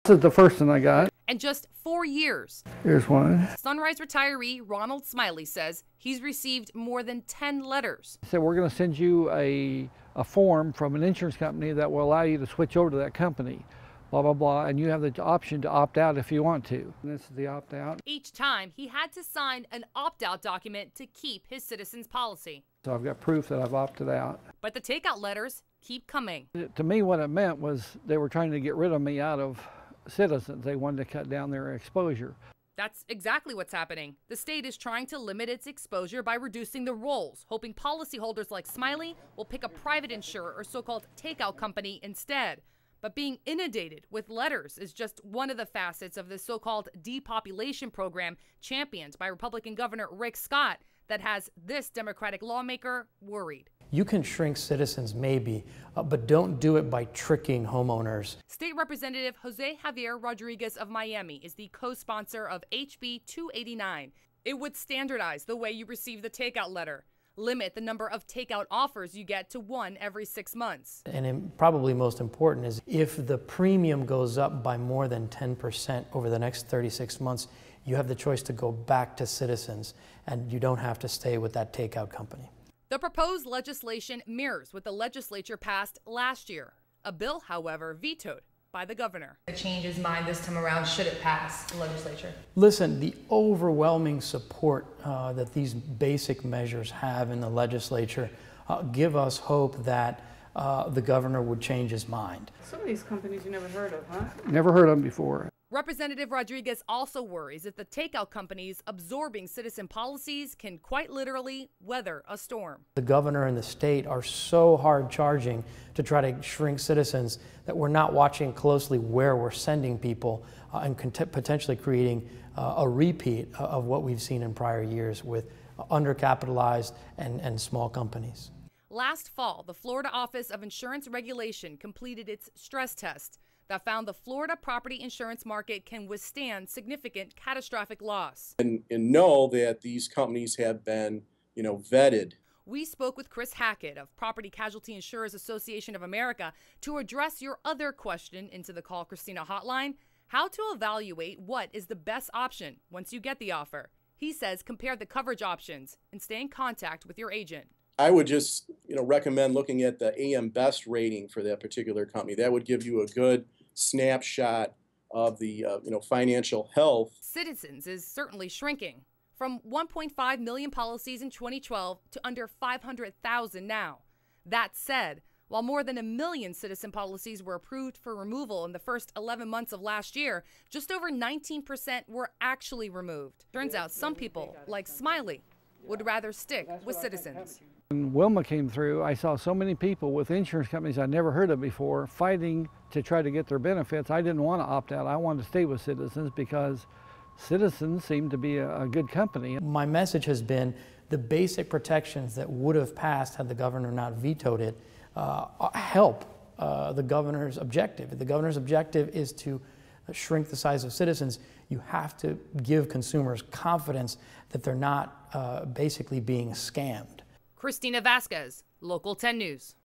This is the first one I got. And just 4 years. Here's one. Sunrise retiree Ronald Smiley says he's received more than 10 letters. They said, we're going to send you a form from an insurance company that will allow you to switch over to that company, blah, blah, blah, and you have the option to opt out if you want to. And this is the opt out. Each time he had to sign an opt-out document to keep his Citizens policy. So I've got proof that I've opted out. But the takeout letters keep coming. To me, what it meant was they were trying to get rid of me out of Citizens. They wanted to cut down their exposure. That's exactly what's happening. The state is trying to limit its exposure by reducing the rolls, hoping policyholders like Smiley will pick a private insurer or so-called takeout company instead. But being inundated with letters is just one of the facets of this so-called depopulation program championed by Republican Governor Rick Scott that has this Democratic lawmaker worried. You can shrink Citizens maybe, but don't do it by tricking homeowners. State Representative Jose Javier Rodriguez of Miami is the co-sponsor of HB 289. It would standardize the way you receive the takeout letter, limit the number of takeout offers you get to 1 every 6 months. And probably most important is if the premium goes up by more than 10% over the next 36 months, you have the choice to go back to Citizens and you don't have to stay with that takeout company. The proposed legislation mirrors what the legislature passed last year, a bill, however, vetoed by the governor. Change his mind this time around should it pass the legislature? Listen, the overwhelming support that these basic measures have in the legislature give us hope that the governor would change his mind. Some of these companies you never heard of, huh? Never heard of them before. Representative Rodriguez also worries that the takeout companies absorbing citizen policies can quite literally weather a storm. The governor and the state are so hard charging to try to shrink Citizens that we're not watching closely where we're sending people and potentially creating a repeat of what we've seen in prior years with undercapitalized and small companies. Last fall, the Florida Office of Insurance Regulation completed its stress test that found the Florida property insurance market can withstand significant catastrophic loss. And know that these companies have been, vetted. We spoke with Chris Hackett of Property Casualty Insurers Association of America to address your other question into the Call Christina hotline, how to evaluate what is the best option once you get the offer. He says compare the coverage options and stay in contact with your agent. I would just, recommend looking at the AM Best rating for that particular company. That would give you a good snapshot of the, financial health. Citizens is certainly shrinking from 1.5 million policies in 2012 to under 500,000 now. That said, while more than 1 million citizen policies were approved for removal in the first 11 months of last year, just over 19% were actually removed. Turns out some people, like Smiley, would rather stick with Citizens. When Wilma came through, I saw so many people with insurance companies I'd never heard of before fighting to try to get their benefits. I didn't want to opt out. I wanted to stay with Citizens because Citizens seemed to be a good company. My message has been the basic protections that would have passed had the governor not vetoed it help the governor's objective. If the governor's objective is to shrink the size of Citizens, you have to give consumers confidence that they're not basically being scammed. Christina Vasquez, Local 10 News.